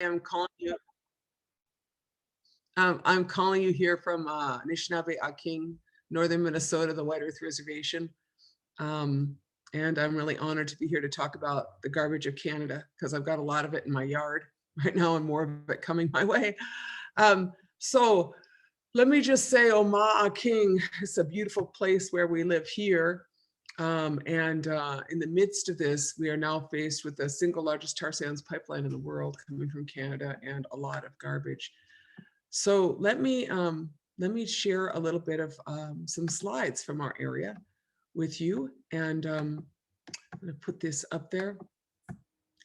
am calling you. I'm calling you here from Anishinaabe-Aking, northern Minnesota, the White Earth Reservation. And I'm really honored to be here to talk about the garbage of Canada, because I've got a lot of it in my yard right now and more of it coming my way. So let me just say, Oma-Aking is a beautiful place where we live here. In the midst of this, we are now faced with the single largest tar sands pipeline in the world coming from Canada and a lot of garbage. So let me share a little bit of some slides from our area with you. And I'm going to put this up there.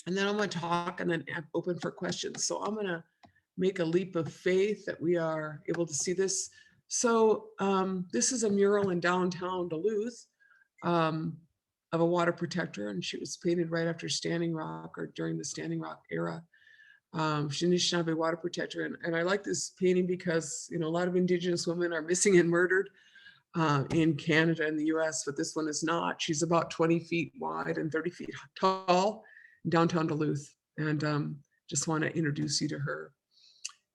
And then I'm going to talk and then open for questions. So I'm going to make a leap of faith that we are able to see this. So this is a mural in downtown Duluth of a water protector, and she was painted right after Standing Rock or during the Standing Rock era. Anishinaabe water protector, and I like this painting because a lot of Indigenous women are missing and murdered in Canada and the US, but this one is not. She's about 20 feet wide and 30 feet tall in downtown Duluth, and just want to introduce you to her.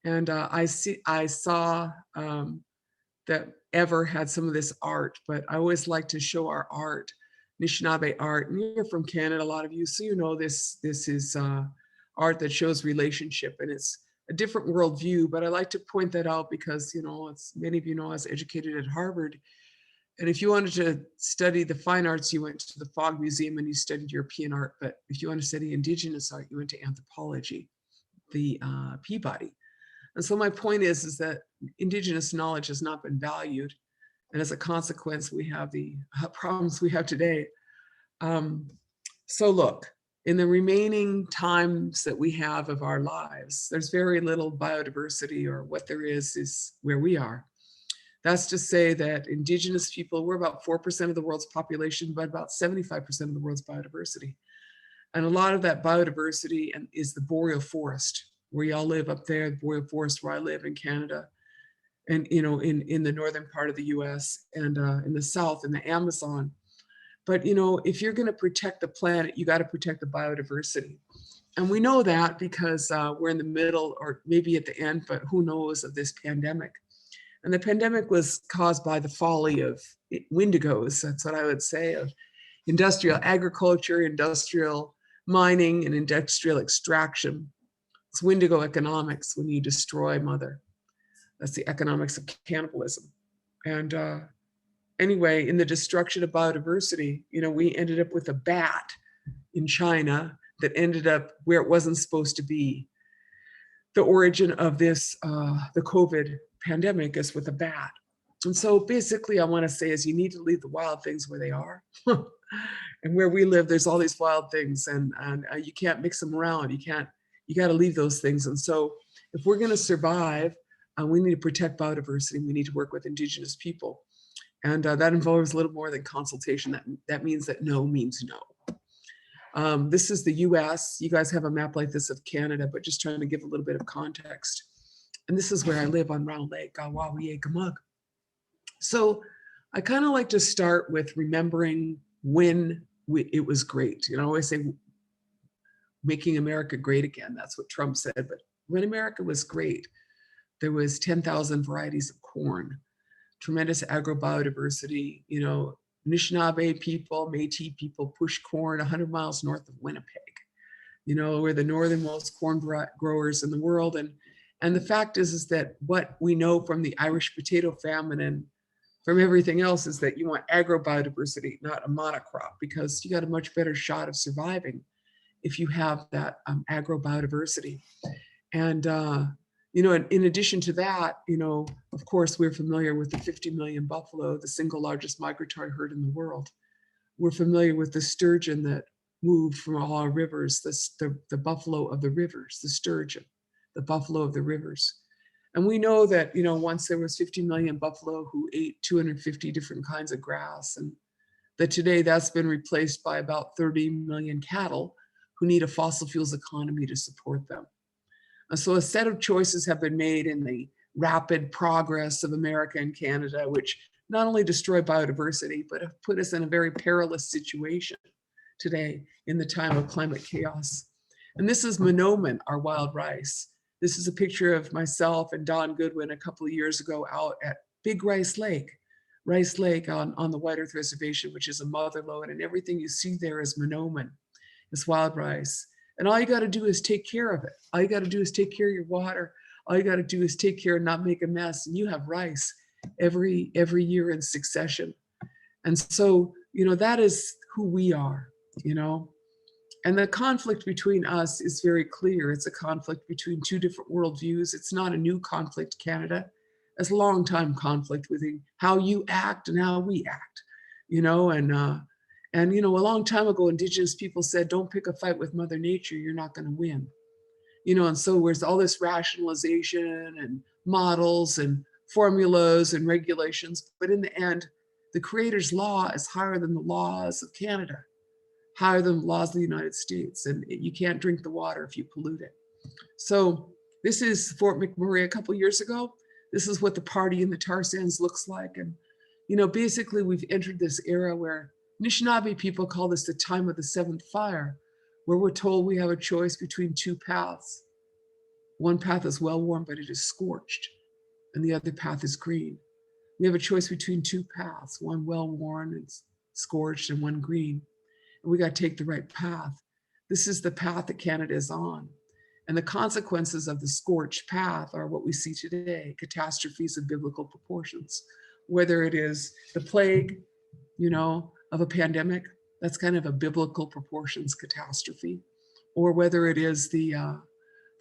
And I saw that Ever had some of this art, but I always like to show our art, Anishinaabe art. And you're from Canada, a lot of you, so this is art that shows relationship, and it's a different worldview. But I like to point that out because as many of you know, I was educated at Harvard, and if you wanted to study the fine arts, you went to the Fogg Museum and you studied European art. But if you want to study Indigenous art, you went to anthropology, the Peabody. And so my point is that Indigenous knowledge has not been valued, and as a consequence, we have the problems we have today. So look, in the remaining times that we have of our lives, there's very little biodiversity, or what there is where we are. That's to say that Indigenous people, we're about 4% of the world's population, but about 75% of the world's biodiversity. And a lot of that biodiversity is the boreal forest, where y'all live up there, the boreal forest where I live in Canada, and in the northern part of the US, and in the south, in the Amazon. But if you're going to protect the planet, you got to protect the biodiversity. And we know that because we're in the middle, or maybe at the end, but who knows, of this pandemic. And the pandemic was caused by the folly of Wendigos, that's what I would say, of industrial agriculture, industrial mining, and industrial extraction. It's Wendigo economics, when you destroy mother. That's the economics of cannibalism. And anyway, in the destruction of biodiversity, we ended up with a bat in China that ended up where it wasn't supposed to be. The origin of this, the COVID pandemic, is with a bat. And so basically I want to say is you need to leave the wild things where they are. And where we live, there's all these wild things, and you can't mix them around. You got to leave those things. And so if we're going to survive, we need to protect biodiversity. We need to work with Indigenous people. And that involves a little more than consultation. That means that no means no. This is the US. You guys have a map like this of Canada, but just trying to give a little bit of context. And this is where I live on Round Lake, Gawawi-Gamug. So I kind of like to start with remembering when it was great. I always say, making America great again. That's what Trump said. But when America was great, there was 10,000 varieties of corn, tremendous agrobiodiversity. Anishinaabe people, Métis people push corn 100 miles north of Winnipeg. We're the northernmost corn growers in the world. And the fact is that what we know from the Irish potato famine and from everything else is that you want agrobiodiversity, not a monocrop, because you got a much better shot of surviving if you have that agrobiodiversity. And in addition to that, of course, we're familiar with the 50 million buffalo, the single largest migratory herd in the world. We're familiar with the sturgeon that moved from all our rivers, the buffalo of the rivers, the sturgeon, the buffalo of the rivers. And we know that, once there was 50 million buffalo who ate 250 different kinds of grass, and that today that's been replaced by about 30 million cattle who need a fossil fuels economy to support them. And so a set of choices have been made in the rapid progress of America and Canada, which not only destroy biodiversity, but have put us in a very perilous situation today in the time of climate chaos. And this is Monoman, our wild rice. This is a picture of myself and Don Goodwin a couple of years ago out at Big Rice Lake on the White Earth Reservation, which is a mother lode, and everything you see there is Monoman, it's wild rice. And all you got to do is take care of it. All you got to do is take care of your water. All you got to do is take care and not make a mess, and you have rice every year in succession. And so, that is who we are, And the conflict between us is very clear. It's a conflict between two different worldviews. It's not a new conflict, Canada. It's a long time conflict with how you act and how we act, and a long time ago, Indigenous people said, don't pick a fight with Mother Nature, you're not going to win. And so there's all this rationalization and models and formulas and regulations. But in the end, the Creator's law is higher than the laws of Canada, higher than the laws of the United States. And you can't drink the water if you pollute it. So this is Fort McMurray a couple years ago. This is what the party in the tar sands looks like. And, basically we've entered this era where Anishinaabe people call this the time of the seventh fire, where we're told we have a choice between two paths. One path is well worn, but it is scorched, and the other path is green. We have a choice between two paths, one well worn and scorched and one green. And we got to take the right path. This is the path that Canada is on. And the consequences of the scorched path are what we see today, catastrophes of biblical proportions. Whether it is the plague, of a pandemic, that's kind of a biblical proportions catastrophe, or whether it is the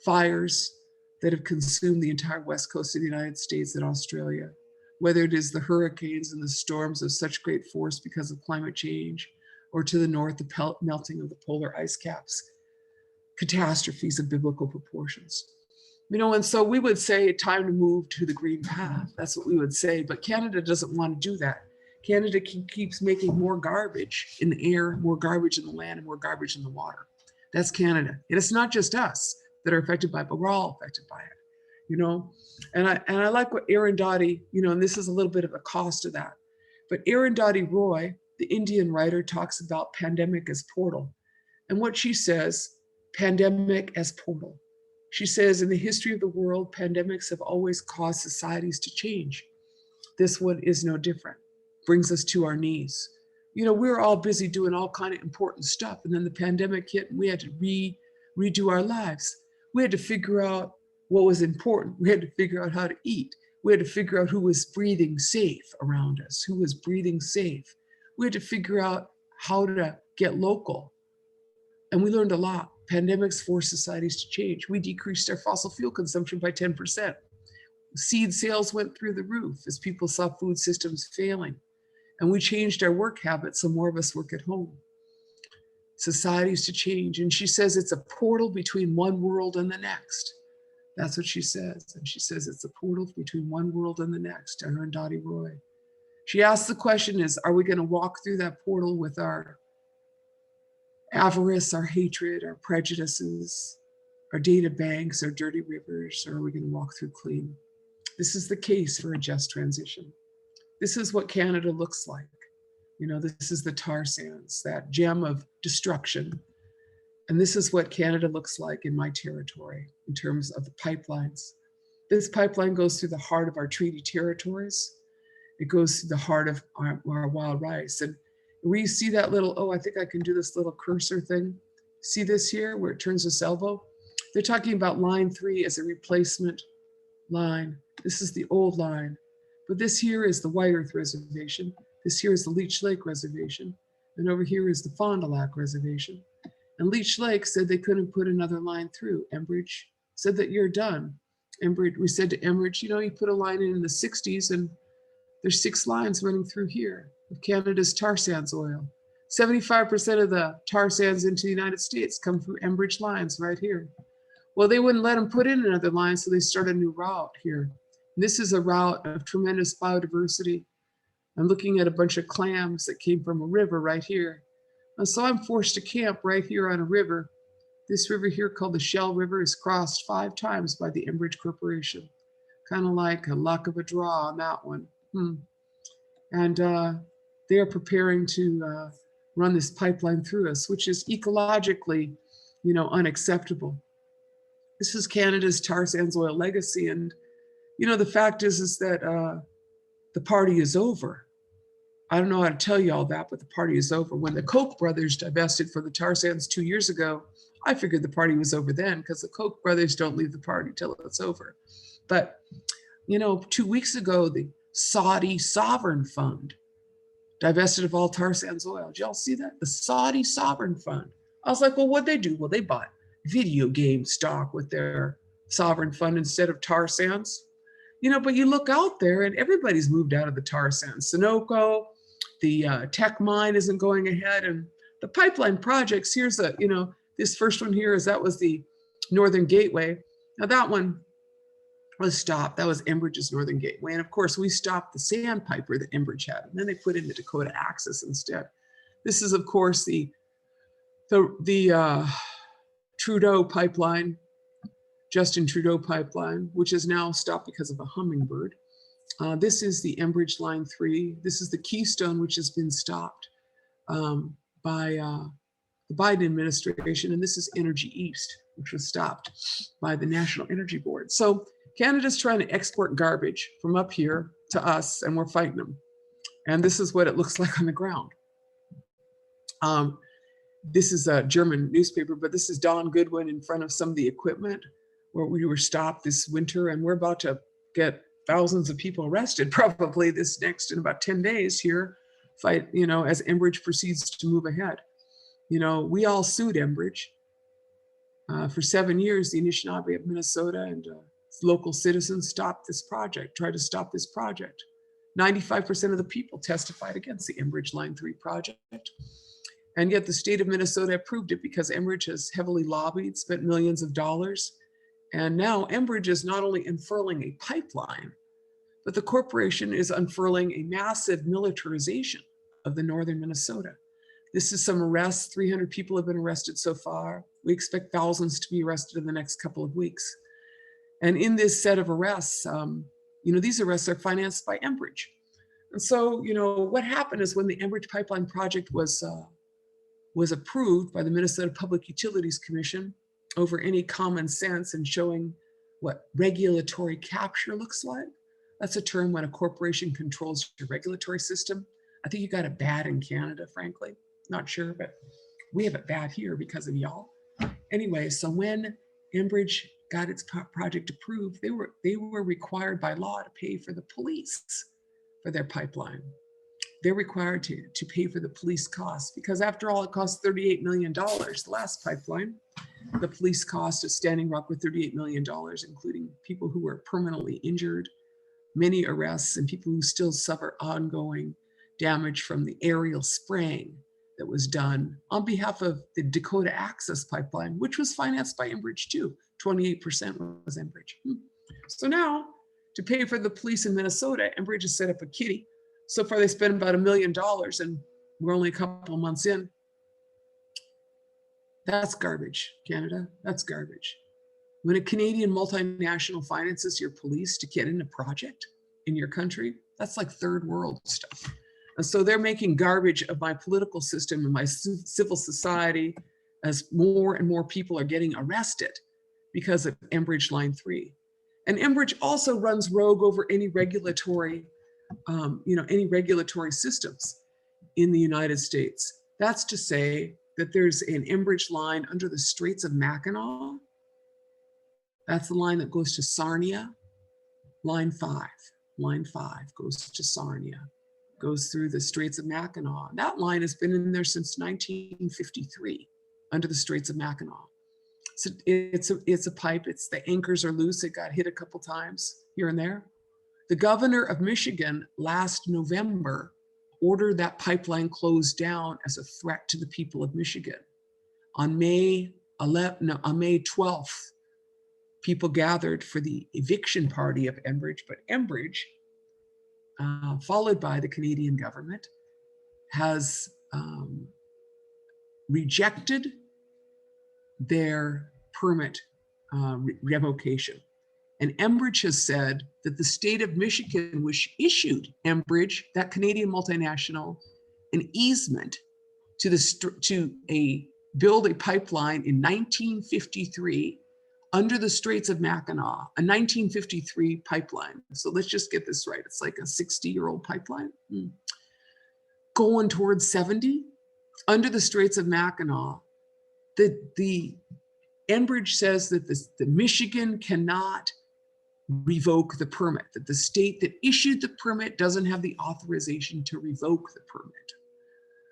fires that have consumed the entire west coast of the United States and Australia, whether it is the hurricanes and the storms of such great force because of climate change, or to the north, the melting of the polar ice caps, catastrophes of biblical proportions. And so we would say time to move to the green path. That's what we would say, but Canada doesn't want to do that. Canada keeps making more garbage in the air, more garbage in the land, and more garbage in the water. That's Canada. And it's not just us that are affected by it, but we're all affected by it, And I like what Arundhati, and this is a little bit of a cost of that. But Arundhati Roy, the Indian writer, talks about pandemic as portal. And what she says, pandemic as portal. She says, in the history of the world, pandemics have always caused societies to change. This one is no different. Brings us to our knees. We're all busy doing all kind of important stuff. And then the pandemic hit and we had to redo our lives. We had to figure out what was important. We had to figure out how to eat. We had to figure out who was breathing safe around us, who was breathing safe. We had to figure out how to get local. And we learned a lot. Pandemics forced societies to change. We decreased our fossil fuel consumption by 10%. Seed sales went through the roof as people saw food systems failing. And we changed our work habits so more of us work at home. Societies to change. And she says it's a portal between one world and the next. That's what she says. And she says it's a portal between one world and the next, Arundhati Roy. She asks the question is, are we going to walk through that portal with our avarice, our hatred, our prejudices, our data banks, our dirty rivers, or are we going to walk through clean? This is the case for a just transition. This is what Canada looks like. This is the tar sands, that gem of destruction. And this is what Canada looks like in my territory in terms of the pipelines. This pipeline goes through the heart of our treaty territories. It goes through the heart of our wild rice. And where you see that little, I think I can do this little cursor thing. See this here where it turns its elbow? They're talking about line 3 as a replacement line. This is the old line. But this here is the White Earth Reservation. This here is the Leech Lake Reservation. And over here is the Fond du Lac Reservation. And Leech Lake said they couldn't put another line through. Enbridge said that you're done. We said to Enbridge, you put a line in the 60s and there's 6 lines running through here of Canada's tar sands oil. 75% of the tar sands into the United States come through Enbridge lines right here. Well, they wouldn't let them put in another line, so they started a new route here. And this is a route of tremendous biodiversity. I'm looking at a bunch of clams that came from a river right here. And so I'm forced to camp right here on a river. This river here called the Shell River is crossed 5 times by the Enbridge Corporation. Kind of like a luck of a draw on that one. And they are preparing to run this pipeline through us, which is ecologically unacceptable. This is Canada's tar sands oil legacy. And, the fact is that the party is over. I don't know how to tell you all that, but the party is over. When the Koch brothers divested for the tar sands 2 years ago, I figured the party was over then, because the Koch brothers don't leave the party till it's over. But, 2 weeks ago, the Saudi sovereign fund divested of all tar sands oil. Did y'all see that? The Saudi sovereign fund. I was like, well, what'd they do? Well, they bought video game stock with their sovereign fund instead of tar sands. But you look out there and everybody's moved out of the tar sands. Sunoco, the tech mine isn't going ahead, and the pipeline projects, here's this first one here that was the Northern Gateway. Now that one was stopped. That was Enbridge's Northern Gateway. And of course we stopped the sandpiper that Enbridge had, and then they put in the Dakota Access instead. This is of course the Trudeau pipeline, Justin Trudeau pipeline, which is now stopped because of a hummingbird. This is the Enbridge Line 3. This is the Keystone, which has been stopped by the Biden administration. And this is Energy East, which was stopped by the National Energy Board. So Canada's trying to export garbage from up here to us, and we're fighting them. And this is what it looks like on the ground. This is a German newspaper, but this is Don Goodwin in front of some of the equipment where we were stopped this winter, and we're about to get thousands of people arrested probably this next in about 10 days here, as Enbridge proceeds to move ahead. We all sued Enbridge for 7 years. The Anishinaabe of Minnesota and local citizens stopped this project, tried to stop this project. 95% of the people testified against the Enbridge Line 3 project. And yet the state of Minnesota approved it because Enbridge has heavily lobbied, spent millions of dollars. And now Enbridge is not only unfurling a pipeline, but the corporation is unfurling a massive militarization of the northern Minnesota. This is some arrests. 300 people have been arrested so far. We expect thousands to be arrested in the next couple of weeks. And in this set of arrests, these arrests are financed by Enbridge. And so, what happened is when the Enbridge pipeline project was approved by the Minnesota Public Utilities Commission over any common sense and showing what regulatory capture looks like. That's a term when a corporation controls your regulatory system. I think you got it bad in Canada, frankly. Not sure, but we have it bad here because of y'all. Anyway, so when Enbridge got its project approved, they were required by law to pay for the police for their pipeline. They're required to pay for the police costs because after all, it cost $38 million. The last pipeline, the police cost of Standing Rock were $38 million, including people who were permanently injured, many arrests, and people who still suffer ongoing damage from the aerial spraying that was done on behalf of the Dakota Access pipeline, which was financed by Enbridge too. 28% was Enbridge. So now, to pay for the police in Minnesota, Enbridge has set up a kitty. So far, they spent about $1 million, and we're only a couple of months in. That's garbage, Canada. That's garbage. When a Canadian multinational finances your police to get in a project in your country, that's like third world stuff. And so they're making garbage of my political system and my civil society as more and more people are getting arrested because of Enbridge Line 3. And Enbridge also runs rogue over any regulatory systems in the United States. That's to say that there's an Enbridge line under the Straits of Mackinac. That's the line that goes to Sarnia. Line 5 goes to Sarnia, goes through the Straits of Mackinac. That line has been in there since 1953 under the Straits of Mackinac. So it's a pipe. The anchors are loose. It got hit a couple times here and there. The governor of Michigan last November ordered that pipeline closed down as a threat to the people of Michigan. On May 12th, people gathered for the eviction party of Enbridge, but Enbridge, followed by the Canadian government, has rejected their permit revocation. And Enbridge has said that the state of Michigan, which issued Enbridge, that Canadian multinational, an easement to a build a pipeline in 1953 under the Straits of Mackinac, a 1953 pipeline. So let's just get this right. It's like a 60-year-old pipeline going towards 70 under the Straits of Mackinac. The Enbridge says that the Michigan cannot revoke the permit, that the state that issued the permit doesn't have the authorization to revoke the permit.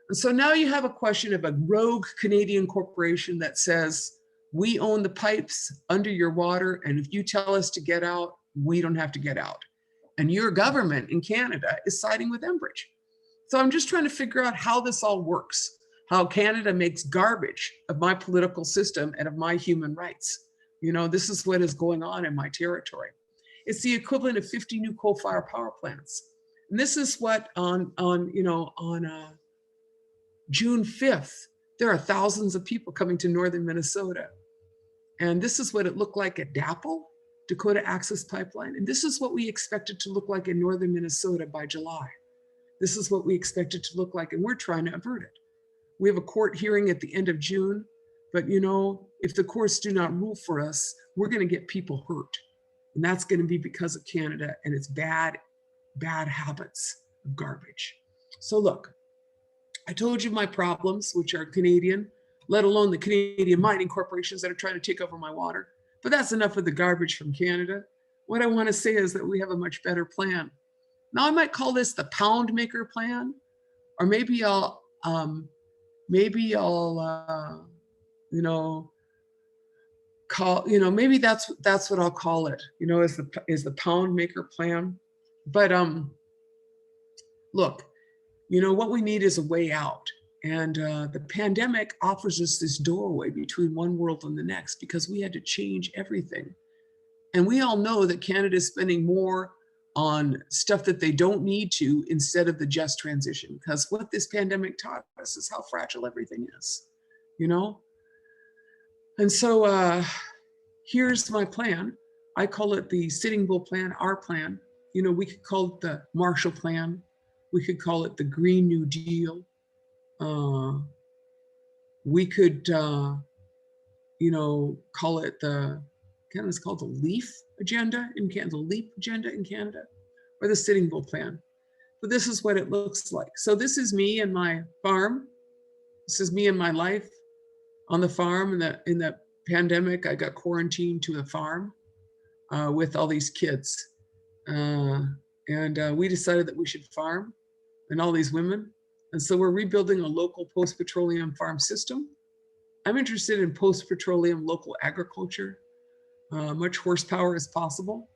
And so now you have a question of a rogue Canadian corporation that says, we own the pipes under your water, and if you tell us to get out, we don't have to get out. And your government in Canada is siding with Enbridge. So I'm just trying to figure out how this all works, how Canada makes garbage of my political system and of my human rights. You know, this is what is going on in my territory. It's the equivalent of 50 new coal-fired power plants. And this is what on June 5th, there are thousands of people coming to northern Minnesota. And this is what it looked like at DAPL, Dakota Access Pipeline. And this is what we expected to look like in northern Minnesota by July. This is what we expected to look like, and we're trying to avert it. We have a court hearing at the end of June, but you know, if the courts do not rule for us, we're going to get people hurt. And that's going to be because of Canada and its bad habits of garbage. So look, I told you my problems, which are Canadian, let alone the Canadian mining corporations that are trying to take over my water. But that's enough of the garbage from Canada. What I want to say is that we have a much better plan. Now I might call this the pound maker plan, or maybe I'll maybe that's what I'll call it, is the pound maker plan. But look, what we need is a way out. And the pandemic offers us this doorway between one world and the next, because we had to change everything. And we all know that Canada is spending more on stuff that they don't need to instead of the just transition, because what this pandemic taught us is how fragile everything is, And so here's my plan. I call it the Sitting Bull plan, our plan. We could call it the Marshall Plan. We could call it the Green New Deal. We could, call it it's called the LEAF agenda in Canada, the LEAP agenda in Canada, or the Sitting Bull plan. But this is what it looks like. So this is me and my farm. This is me and my life on the farm. In the pandemic, I got quarantined to a farm with all these kids. And we decided that we should farm, and all these women. And so we're rebuilding a local post-petroleum farm system. I'm interested in post-petroleum local agriculture, much horsepower as possible.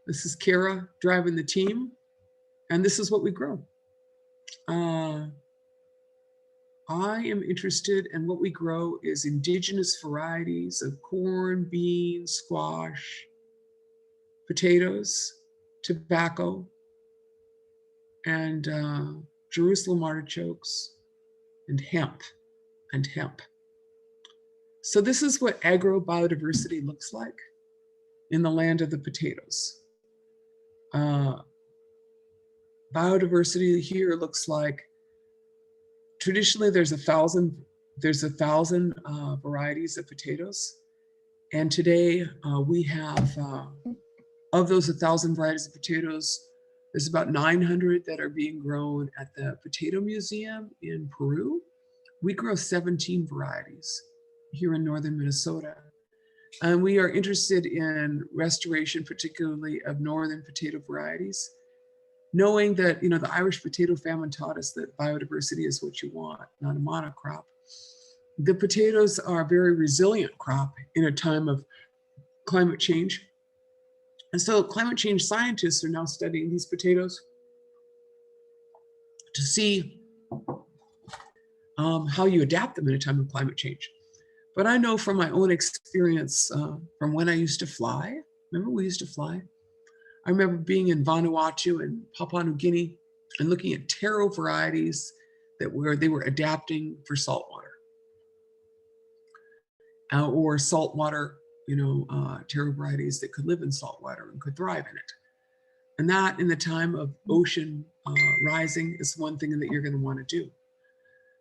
This is Kara driving the team, and this is what we grow. I am interested in what we grow is indigenous varieties of corn, beans, squash, potatoes, tobacco, and Jerusalem artichokes, and hemp. So this is what agro-biodiversity looks like in the land of the potatoes. Biodiversity here looks like, traditionally there's 1,000 varieties of potatoes. And today we have, of those 1,000 varieties of potatoes, there's about 900 that are being grown at the Potato Museum in Peru. We grow 17 varieties here in northern Minnesota. And we are interested in restoration, particularly of northern potato varieties, knowing that, the Irish potato famine taught us that biodiversity is what you want, not a monocrop. The potatoes are a very resilient crop in a time of climate change. And so climate change scientists are now studying these potatoes to see how you adapt them in a time of climate change. But I know from my own experience, from when I used to fly, remember we used to fly? I remember being in Vanuatu and Papua New Guinea and looking at taro varieties they were adapting for saltwater. Or saltwater, taro varieties that could live in saltwater and could thrive in it. And that in the time of ocean rising is one thing that you're going to want to do.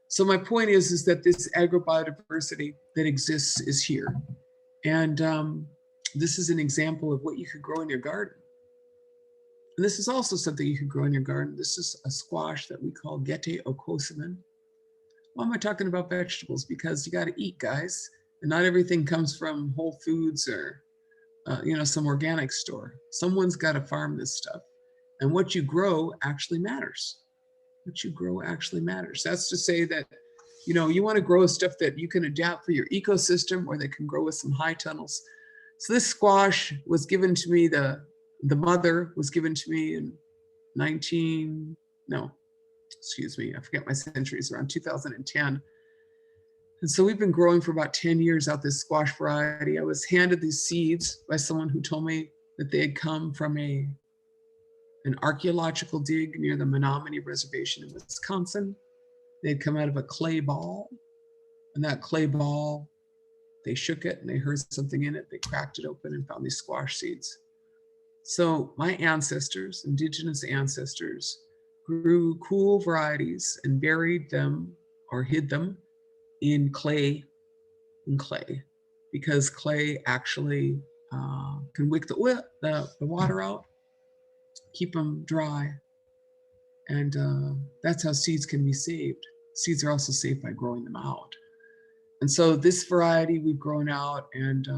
So my point is that this agrobiodiversity that exists is here. And this is an example of what you could grow in your garden. And this is also something you could grow in your garden. This is a squash that we call Gete okosaman. Why am I talking about vegetables? Because you got to eat, guys. And not everything comes from Whole Foods or some organic store. Someone's got to farm this stuff. And what you grow actually matters. What you grow actually matters. That's to say that, you want to grow stuff that you can adapt for your ecosystem or that can grow with some high tunnels. So this squash was given to me, the mother was given to me in I forget my centuries, around 2010. And so we've been growing for about 10 years out this squash variety. I was handed these seeds by someone who told me that they had come from an archaeological dig near the Menominee Reservation in Wisconsin. They had come out of a clay ball, and that clay ball, they shook it and they heard something in it. They cracked it open and found these squash seeds. So my ancestors, indigenous ancestors, grew cool varieties and buried them or hid them in clay, because clay actually can wick the water out, keep them dry. And that's how seeds can be saved. Seeds are also saved by growing them out. And so this variety we've grown out, and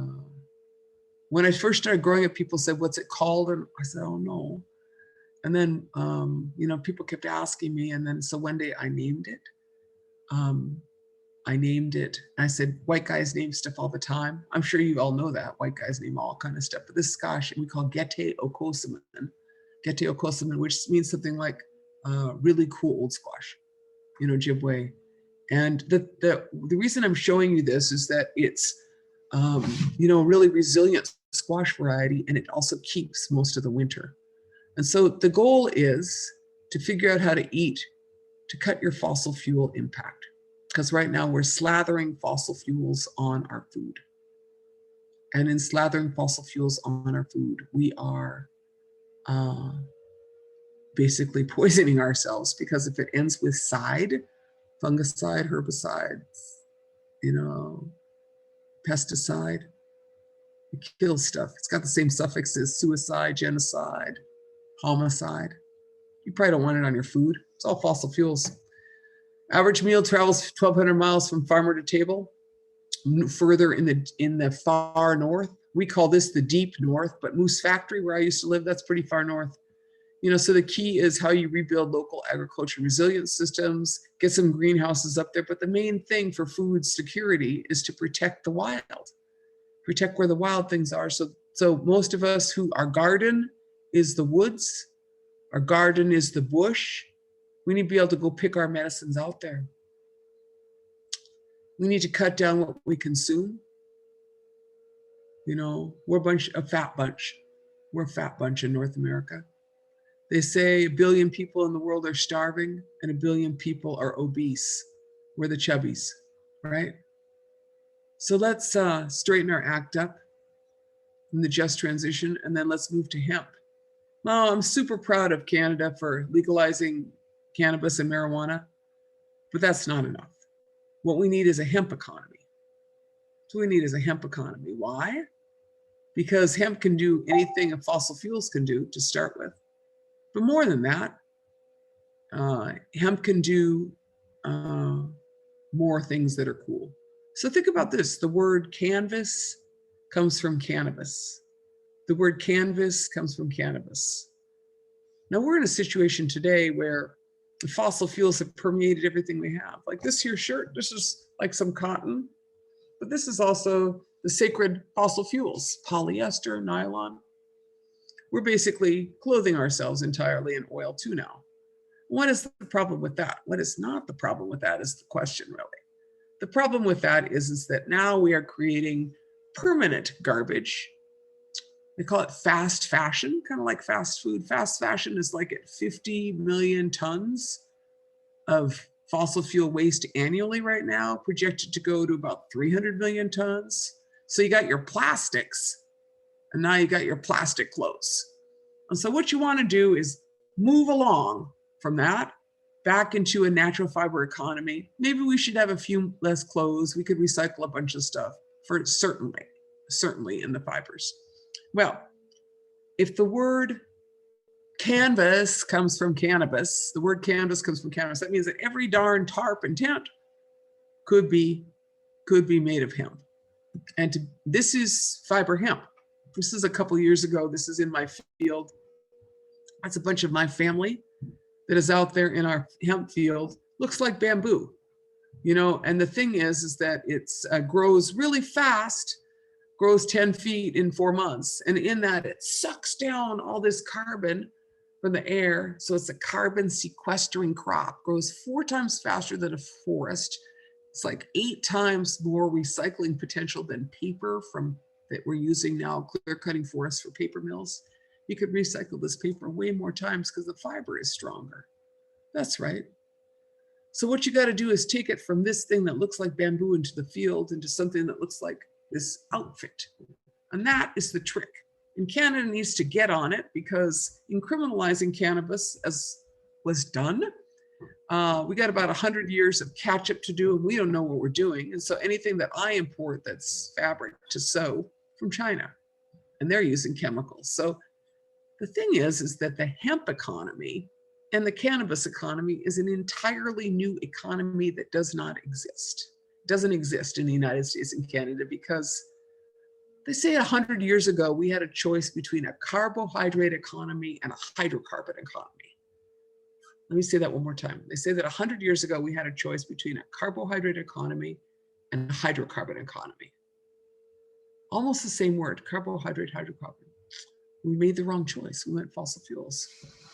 when I first started growing it, people said, "What's it called?" And I said, "Oh no." And then, people kept asking me. And then, so one day I named it. I said, white guys name stuff all the time. I'm sure you all know that. White guys name all kind of stuff. But this squash we call Gete okosaman. Gete okosaman, which means something like really cool old squash, Ojibwe. And the reason I'm showing you this is that it's, really resilient squash variety, and it also keeps most of the winter. And so the goal is to figure out how to eat to cut your fossil fuel impact. Because right now we're slathering fossil fuels on our food. And in slathering fossil fuels on our food, we are basically poisoning ourselves, because if it ends with side, fungicide, herbicides, pesticide, it kills stuff. It's got the same suffix as suicide, genocide, homicide. You probably don't want it on your food. It's all fossil fuels. Average meal travels 1,200 miles from farmer to table. Further in the far north, we call this the deep north, but Moose Factory, where I used to live, that's pretty far north. So the key is how you rebuild local agriculture resilience systems, get some greenhouses up there. But the main thing for food security is to protect the wild, protect where the wild things are. So most of us our garden is the woods, our garden is the bush. We need to be able to go pick our medicines out there. We need to cut down what we consume. We're a fat bunch. We're a fat bunch in North America. They say 1 billion people in the world are starving and 1 billion people are obese. We're the chubbies, right? So let's straighten our act up in the just transition, and then let's move to hemp. Now, I'm super proud of Canada for legalizing cannabis and marijuana, but that's not enough. What we need is a hemp economy. So we need is a hemp economy. Why? Because hemp can do anything that fossil fuels can do to start with. But more than that, hemp can do more things that are cool. So think about this. The word canvas comes from cannabis. The word canvas comes from cannabis. Now we're in a situation today where the fossil fuels have permeated everything we have. Like this here shirt, this is like some cotton, but this is also the sacred fossil fuels, polyester, nylon. We're basically clothing ourselves entirely in oil too now. What is the problem with that? What is not the problem with that is the question, really. The problem with that is that now we are creating permanent garbage. They call it fast fashion, kind of like fast food. Fast fashion is like at 50 million tons of fossil fuel waste annually right now, projected to go to about 300 million tons. So you got your plastics, and now you got your plastic clothes. And so what you want to do is move along from that back into a natural fiber economy. Maybe we should have a few less clothes. We could recycle a bunch of stuff for certainly in the fibers. Well, if the word canvas comes from cannabis, the word canvas comes from cannabis, that means that every darn tarp and tent could be made of hemp. And this is fiber hemp. This is a couple years ago. This is in my field. That's a bunch of my family that is out there in our hemp field. Looks like bamboo, you know, and the thing is that it's grows really fast, grows 10 feet in 4 months. And in that, it sucks down all this carbon from the air. So it's a carbon sequestering crop, grows 4 times faster than a forest. It's like 8 times more recycling potential than paper that we're using now, clear cutting forests for paper mills. You could recycle this paper way more times because the fiber is stronger. That's right. So what you got to do is take it from this thing that looks like bamboo into the field into something that looks like this outfit. And that is the trick. And Canada needs to get on it because in criminalizing cannabis, as was done, we got about 100 years of catch up to do, and we don't know what we're doing. And so anything that I import that's fabric to sew from China, and they're using chemicals. So the thing is that the hemp economy and the cannabis economy is an entirely new economy that does not exist. It doesn't exist in the United States and Canada because they say 100 years ago, we had a choice between a carbohydrate economy and a hydrocarbon economy. Let me say that one more time. They say that 100 years ago, we had a choice between a carbohydrate economy and a hydrocarbon economy. Almost the same word, carbohydrate, hydrocarbon. We made the wrong choice. We went fossil fuels.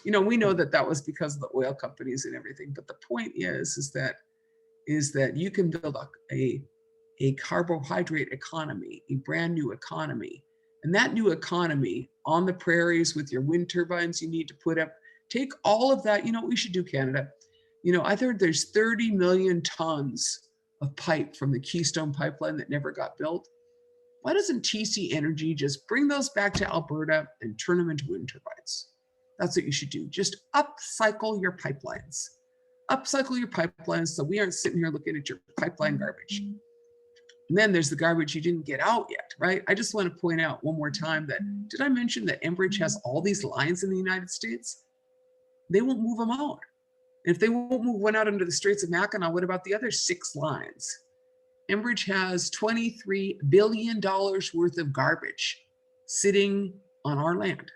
You know, we know that that was because of the oil companies and everything. But the point is that you can build a carbohydrate economy, a brand new economy. And that new economy on the prairies with your wind turbines you need to put up, take all of that. You know what we should do, Canada? You know, I heard there's 30 million tons of pipe from the Keystone pipeline that never got built. Why doesn't TC Energy just bring those back to Alberta and turn them into wind turbines? That's what you should do. Just upcycle your pipelines. Upcycle your pipelines so we aren't sitting here looking at your pipeline garbage. And then there's the garbage you didn't get out yet, right? I just want to point out one more time that, did I mention that Enbridge has all these lines in the United States? They won't move them out. And if they won't move one out under the Straits of Mackinac, what about the other 6 lines? Enbridge has $23 billion worth of garbage sitting on our land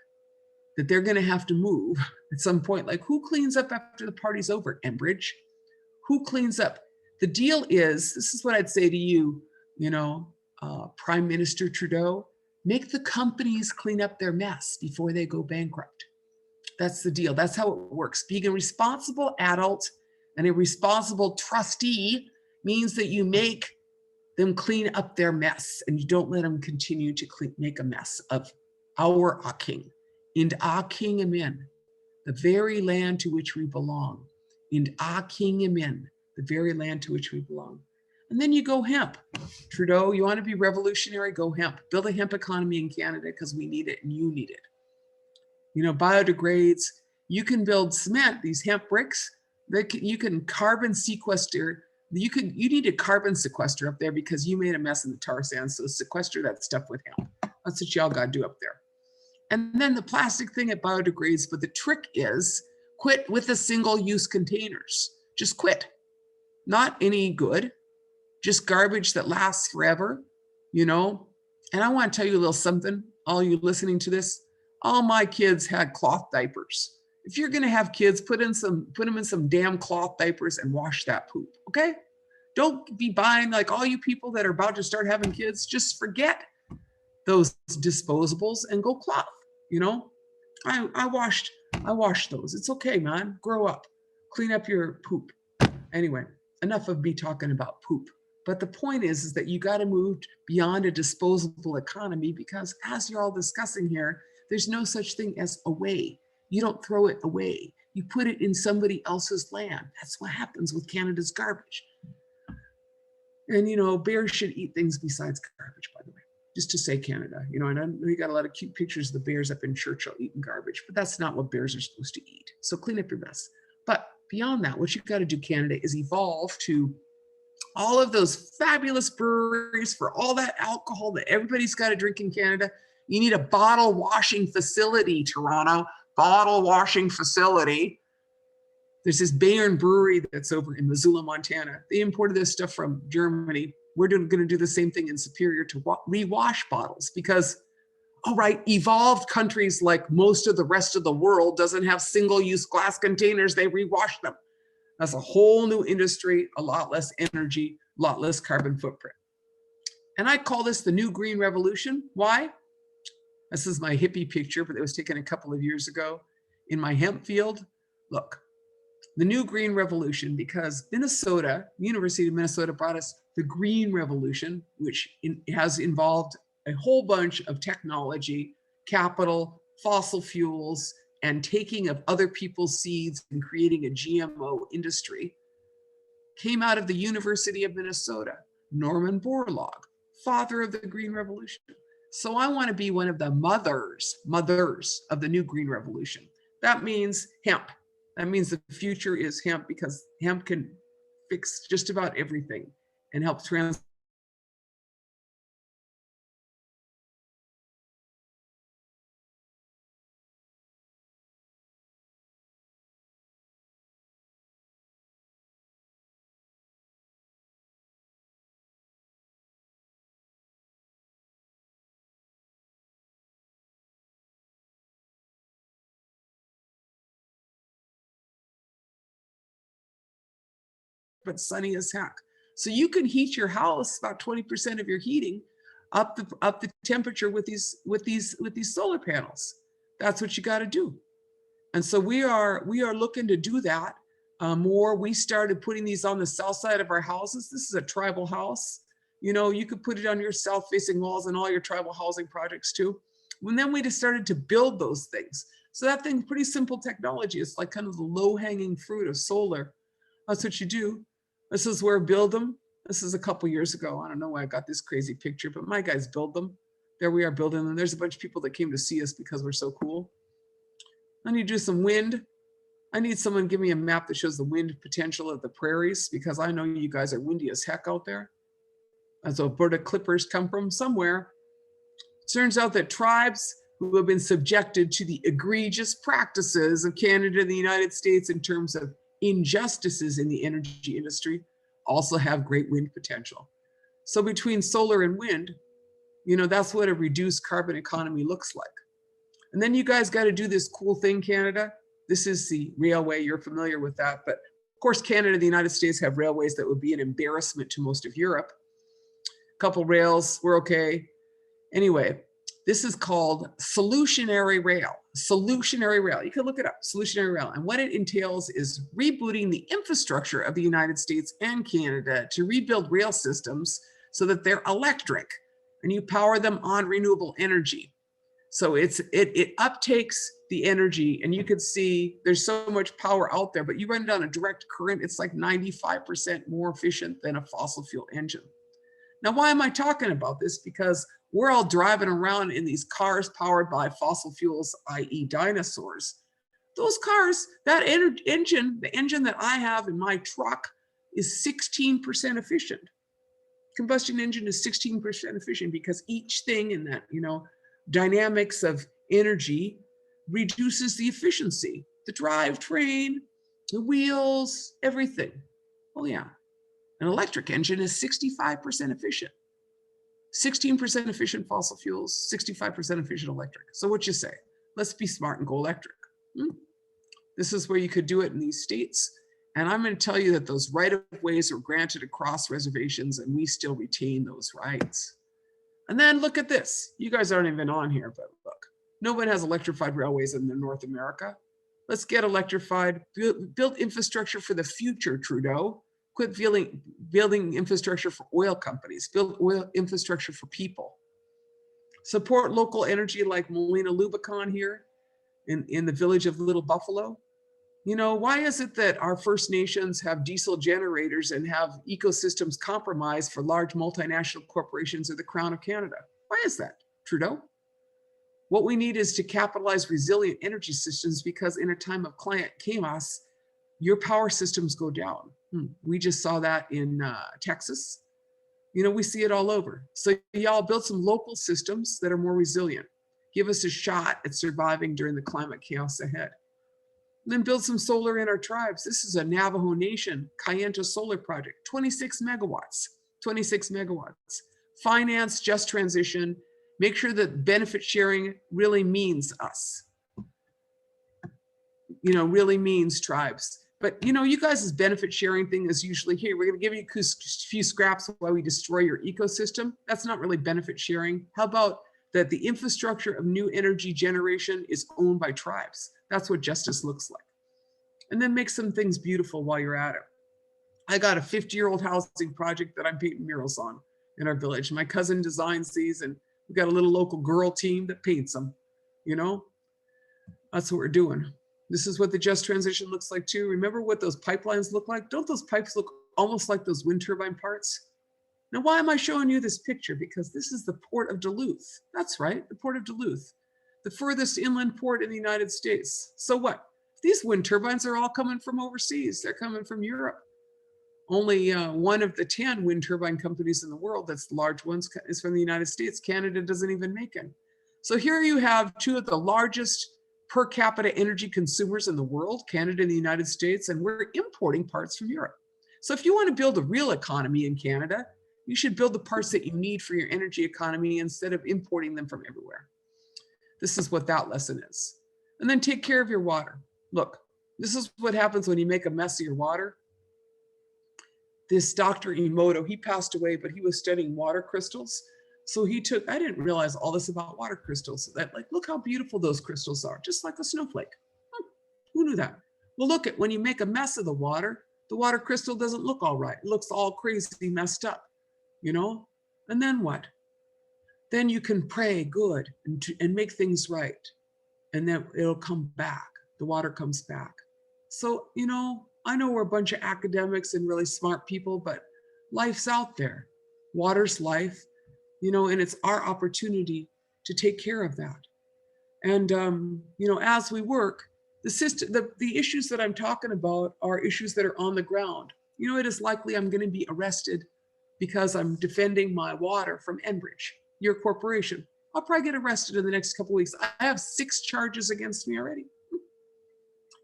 that they're going to have to move at some point. Like, who cleans up after the party's over? Enbridge. Who cleans up? The deal is, this is what I'd say to you, you know, Prime Minister Trudeau, make the companies clean up their mess before they go bankrupt. That's the deal. That's how it works. Being a responsible adult and a responsible trustee means that you make them clean up their mess and you don't let them continue to make a mess of our king. And our king amen, the very land to which we belong. And our king amen, the very land to which we belong. And then you go hemp. Trudeau, you want to be revolutionary? Go hemp. Build a hemp economy in Canada because we need it and you need it. You know, biodegrades. You can build cement, these hemp bricks. You can carbon sequester. You need a carbon sequester up there because you made a mess in the tar sands. So sequester that stuff with hemp. That's what y'all got to do up there. And then the plastic thing, it biodegrades. But the trick is quit with the single-use containers. Just quit. Not any good. Just garbage that lasts forever, you know. And I want to tell you a little something, all you listening to this. All my kids had cloth diapers. If you're going to have kids, put them in some damn cloth diapers and wash that poop, okay? Don't be buying, like all you people that are about to start having kids, just forget those disposables and go cloth, you know? I washed those. It's okay, man. Grow up. Clean up your poop. Anyway, enough of me talking about poop. But the point is that you got to move beyond a disposable economy because, as you're all discussing here, there's no such thing as away. You don't throw it away. You put it in somebody else's land. That's what happens with Canada's garbage. And, you know, bears should eat things besides garbage, by the way, just to say Canada. You know, and I know you got a lot of cute pictures of the bears up in Churchill eating garbage, but that's not what bears are supposed to eat. So clean up your mess. But beyond that, what you've got to do, Canada, is evolve to all of those fabulous breweries for all that alcohol that everybody's got to drink in Canada. You need a bottle washing facility, Toronto, bottle washing facility. There's this Bayern brewery that's over in Missoula, Montana. They imported this stuff from Germany. We're going to do the same thing in Superior to rewash bottles because, all right, evolved countries like most of the rest of the world doesn't have single-use glass containers. They rewash them. That's a whole new industry, a lot less energy, a lot less carbon footprint. And I call this the new green revolution. Why? This is my hippie picture, but it was taken a couple of years ago in my hemp field. Look, the new green revolution, because Minnesota, University of Minnesota brought us the green revolution, which has involved a whole bunch of technology, capital, fossil fuels, and taking of other people's seeds and creating a GMO industry, came out of the University of Minnesota, Norman Borlaug, father of the Green Revolution. So I want to be one of the mothers of the new Green Revolution. That means hemp. That means the future is hemp because hemp can fix just about everything and help transform. But sunny as heck. So you can heat your house about 20% of your heating up the temperature with these solar panels. That's what you got to do. And so we are looking to do that more. We started putting these on the south side of our houses. This is a tribal house. You know, you could put it on your south-facing walls and all your tribal housing projects too. And then we just started to build those things. So that thing, pretty simple technology. It's like kind of the low-hanging fruit of solar. That's what you do. This is where build them. This is a couple years ago. I don't know why I got this crazy picture, but my guys build them. There we are building them. There's a bunch of people that came to see us because we're so cool. I need to do some wind. I need someone to give me a map that shows the wind potential of the prairies because I know you guys are windy as heck out there. As Alberta clippers come from somewhere. Turns out that tribes who have been subjected to the egregious practices of Canada and the United States in terms of injustices in the energy industry also have great wind potential. So between solar and wind, you know, that's what a reduced carbon economy looks like. And then you guys got to do this cool thing, Canada. This is the railway. You're familiar with that. But of course, Canada and the United States have railways that would be an embarrassment to most of Europe. A couple rails, we're okay. Anyway, this is called solutionary rail. Solutionary rail. You can look it up, solutionary rail. And what it entails is rebooting the infrastructure of the United States and Canada to rebuild rail systems so that they're electric and you power them on renewable energy. So it uptakes the energy, and you can see there's so much power out there, but you run it on a direct current, it's like 95% more efficient than a fossil fuel engine. Now, why am I talking about this? Because we're all driving around in these cars powered by fossil fuels, i.e. dinosaurs. Those cars, that engine, the engine that I have in my truck is 16% efficient. Combustion engine is 16% efficient because each thing in that, you know, dynamics of energy reduces the efficiency, the drivetrain, the wheels, everything. Oh yeah, an electric engine is 65% efficient. 16% efficient fossil fuels, 65% efficient electric. So what you say? Let's be smart and go electric. This is where you could do it in these states. And I'm going to tell you that those right-of-ways are granted across reservations and we still retain those rights. And then look at this. You guys aren't even on here, but look, no one has electrified railways in North America. Let's get electrified, build infrastructure for the future, Trudeau. Quit building infrastructure for oil companies, build oil infrastructure for people. Support local energy like Winona LaDuke here in the village of Little Buffalo. You know, why is it that our First Nations have diesel generators and have ecosystems compromised for large multinational corporations or the Crown of Canada? Why is that, Trudeau? What we need is to capitalize resilient energy systems because in a time of climate chaos, your power systems go down. We just saw that in Texas. You know, we see it all over. So y'all build some local systems that are more resilient. Give us a shot at surviving during the climate chaos ahead. And then build some solar in our tribes. This is a Navajo Nation Kayenta solar project, 26 megawatts, 26 megawatts. Finance just transition. Make sure that benefit sharing really means us. You know, really means tribes. But you know, you guys' benefit sharing thing is usually here. We're going to give you a few scraps while we destroy your ecosystem. That's not really benefit sharing. How about that the infrastructure of new energy generation is owned by tribes? That's what justice looks like. And then make some things beautiful while you're at it. I got a 50-year-old housing project that I'm painting murals on in our village. My cousin designs these, and we've got a little local girl team that paints them. You know, that's what we're doing. This is what the just transition looks like too. Remember what those pipelines look like? Don't those pipes look almost like those wind turbine parts? Now, why am I showing you this picture? Because this is the port of Duluth. That's right, the port of Duluth, the furthest inland port in the United States. So what? These wind turbines are all coming from overseas. They're coming from Europe. Only one of the 10 wind turbine companies in the world, that's the large ones, is from the United States. Canada doesn't even make it. So here you have two of the largest per capita energy consumers in the world, Canada and the United States, and we're importing parts from Europe. So if you want to build a real economy in Canada, you should build the parts that you need for your energy economy instead of importing them from everywhere. This is what that lesson is. And then take care of your water. Look, this is what happens when you make a mess of your water. This Dr. Emoto, he passed away, but he was studying water crystals. So he took, I didn't realize all this about water crystals. That, like, look how beautiful those crystals are, just like a snowflake. Who knew that? Well, look at when you make a mess of the water crystal doesn't look all right. It looks all crazy messed up, you know? And then what? Then you can pray good and make things right. And then it'll come back. The water comes back. So, you know, I know we're a bunch of academics and really smart people, but life's out there. Water's life. You know, and it's our opportunity to take care of that. And, you know, as we work, the system, the issues that I'm talking about are issues that are on the ground. You know, it is likely I'm going to be arrested because I'm defending my water from Enbridge, your corporation. I'll probably get arrested in the next couple of weeks. I have 6 charges against me already.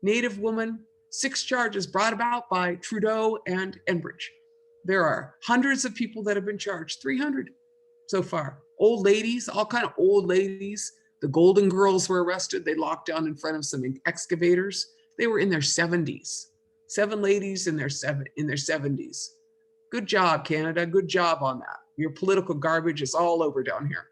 Native woman, 6 charges brought about by Trudeau and Enbridge. There are hundreds of people that have been charged, 300. So far, old ladies, all kind of old ladies. The Golden Girls were arrested. They locked down in front of some excavators. They were in their 70s. 7 ladies in their 70s. Good job, Canada. Good job on that. Your political garbage is all over down here.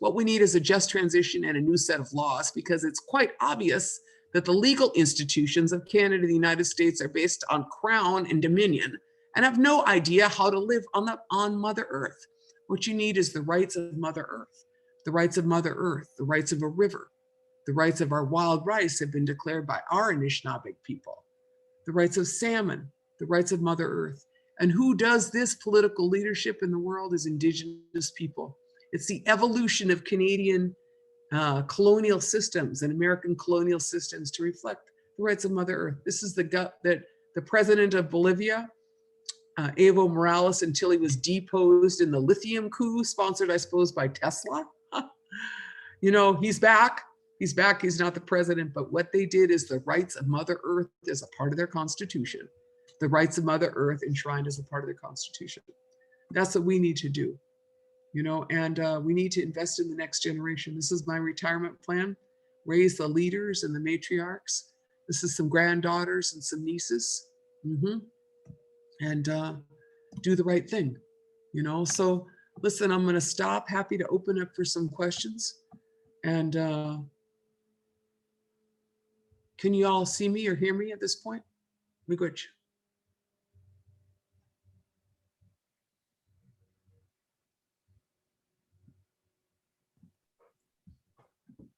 What we need is a just transition and a new set of laws, because it's quite obvious that the legal institutions of Canada and the United States are based on crown and dominion and have no idea how to live on Mother Earth. What you need is the rights of Mother Earth, the rights of Mother Earth, the rights of a river, the rights of our wild rice have been declared by our Anishinaabe people, the rights of salmon, the rights of Mother Earth. And who does this political leadership in the world is Indigenous people. It's the evolution of Canadian colonial systems and American colonial systems to reflect the rights of Mother Earth. This is the president of Bolivia, Evo Morales, until he was deposed in the lithium coup, sponsored, I suppose, by Tesla. You know, he's back. He's back. He's not the president. But what they did is the rights of Mother Earth is a part of their constitution. The rights of Mother Earth enshrined as a part of their constitution. That's what we need to do, you know, and we need to invest in the next generation. This is my retirement plan. Raise the leaders and the matriarchs. This is some granddaughters and some nieces. And do the right thing, you know? So listen, I'm gonna stop. Happy to open up for some questions. And can you all see me or hear me at this point? Miigwech.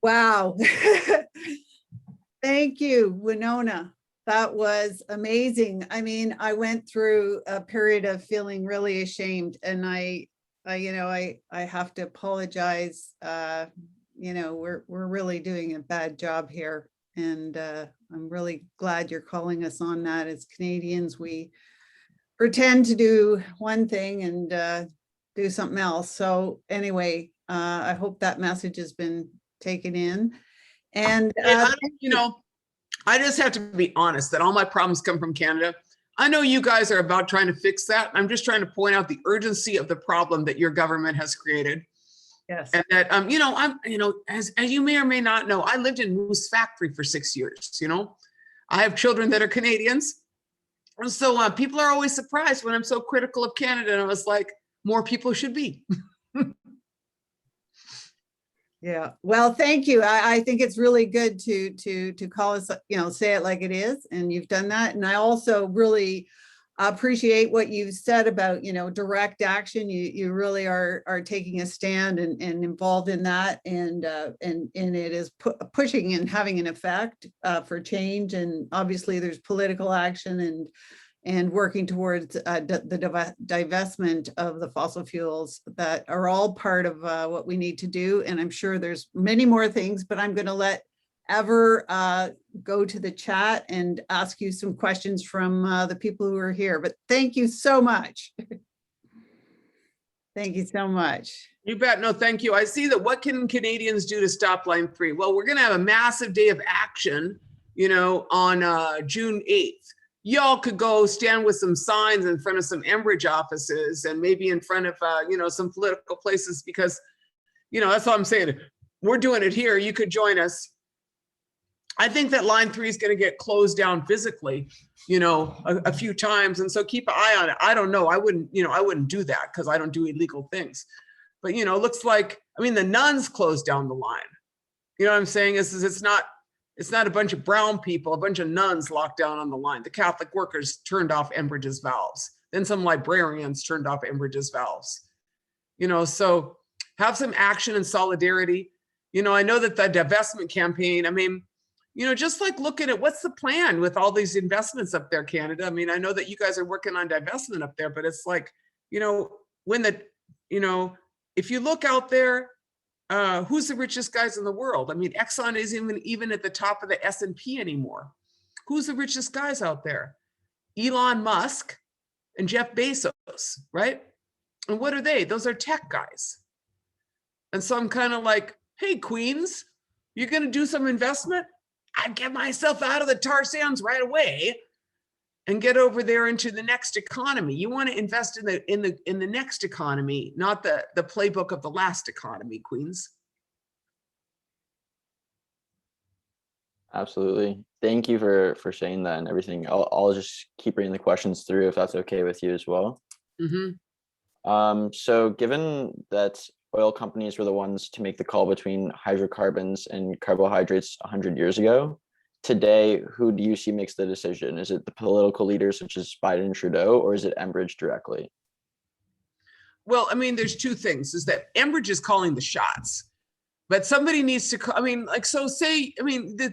Wow. Thank you, Winona. That was amazing. I mean, I went through a period of feeling really ashamed, and I have to apologize. You know, we're really doing a bad job here. And I'm really glad you're calling us on that. As Canadians, we pretend to do one thing and do something else. So anyway, I hope that message has been taken in. And I just have to be honest that all my problems come from Canada. I know you guys are about trying to fix that. I'm just trying to point out the urgency of the problem that your government has created. yes, And that, as you may or may not know, I lived in Moose Factory for 6 years. I have children that are Canadians. And so people are always surprised when I'm so critical of Canada. And I was like, more people should be. yeah. Well, thank you. I think it's really good to call us, say it like it is, and you've done that. And I also really appreciate what you've said about, direct action. You really are taking a stand and involved in that, and it is pushing and having an effect for change. And obviously there's political action and working towards the divestment of the fossil fuels that are all part of what we need to do. And I'm sure there's many more things, but I'm going to let Ever go to the chat and ask you some questions from the people who are here. But thank you so much. Thank you so much. You bet. No, thank you. I see that. What can Canadians do to stop Line 3? Well, we're going to have a massive day of action, on June 8th. Y'all could go stand with some signs in front of some Enbridge offices and maybe in front of, some political places, because, that's what I'm saying. We're doing it here. You could join us. I think that Line 3 is going to get closed down physically, a few times. And so keep an eye on it. I don't know. I wouldn't do that because I don't do illegal things. But, looks like, the nuns closed down the line. You know what I'm saying? It's not a bunch of brown people, a bunch of nuns locked down on the line. The Catholic workers turned off Enbridge's valves. Then some librarians turned off Enbridge's valves. So have some action and solidarity. I know that the divestment campaign, just like looking at what's the plan with all these investments up there, Canada. I know that you guys are working on divestment up there, but it's like, if you look out there, who's the richest guys in the world? Exxon isn't even at the top of the S&P anymore. Who's the richest guys out there? Elon Musk and Jeff Bezos, right? And what are they? Those are tech guys. And so I'm kind of like, hey, Queens, you're going to do some investment? I'd get myself out of the tar sands right away and get over there into the next economy. You want to invest in the next economy, not the playbook of the last economy, Queens. Absolutely. Thank you for saying that and everything. I'll just keep reading the questions through if that's okay with you as well. Mm-hmm. So given that oil companies were the ones to make the call between hydrocarbons and carbohydrates 100 years ago, today, who do you see makes the decision? Is it the political leaders such as Biden and Trudeau, or is it Enbridge directly? Well, there's two things, is that Enbridge is calling the shots, but somebody needs to,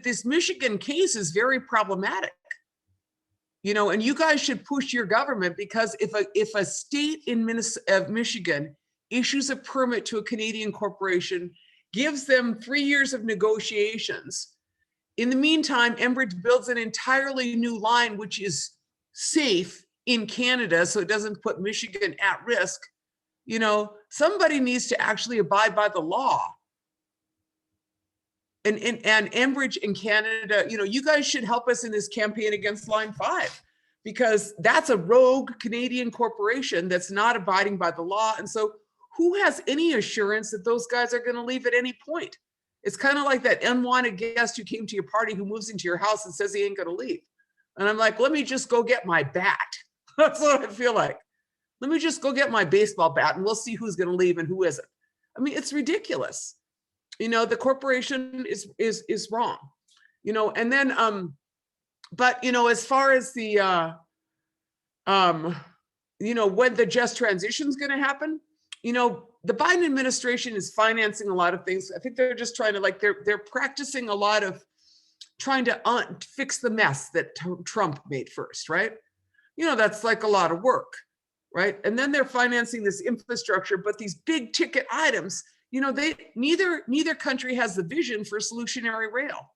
this Michigan case is very problematic, and you guys should push your government, because if a state in Michigan issues a permit to a Canadian corporation, gives them 3 years of negotiations. In the meantime, Enbridge builds an entirely new line, which is safe in Canada, so it doesn't put Michigan at risk. Somebody needs to actually abide by the law. And Enbridge in Canada, you guys should help us in this campaign against Line 5, because that's a rogue Canadian corporation that's not abiding by the law. And so who has any assurance that those guys are going to leave at any point? It's kind of like that unwanted guest who came to your party who moves into your house and says he ain't going to leave. And I'm like, let me just go get my bat. That's what I feel like. Let me just go get my baseball bat and we'll see who's going to leave and who isn't. It's ridiculous. The corporation is wrong. And then, but as far as the, when the just transition is going to happen, the Biden administration is financing a lot of things. I think they're just trying to they're practicing a lot of trying to fix the mess that Trump made first, right? That's like a lot of work, right? And then they're financing this infrastructure, but these big ticket items, neither country has the vision for solutionary rail.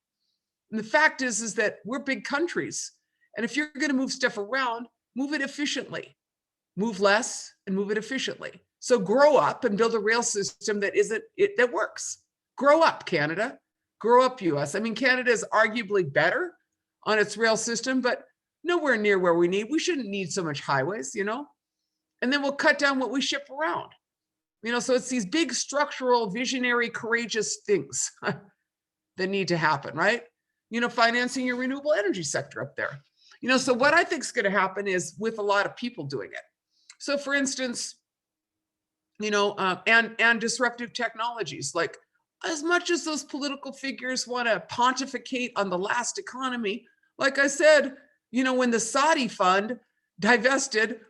And the fact is that we're big countries. And if you're going to move stuff around, move it efficiently, move less and move it efficiently. So grow up and build a rail system that works. Grow up, Canada. Grow up, US. I mean, Canada is arguably better on its rail system, but nowhere near where we need. We shouldn't need so much highways, you know? And then we'll cut down what we ship around. You know, so it's these big structural, visionary, courageous things that need to happen, right? You know, financing your renewable energy sector up there. You know, so what I think is going to happen is with a lot of people doing it. So for instance, you know, and disruptive technologies, like as much as those political figures want to pontificate on the last economy, like I said, you know, when the Saudi fund divested,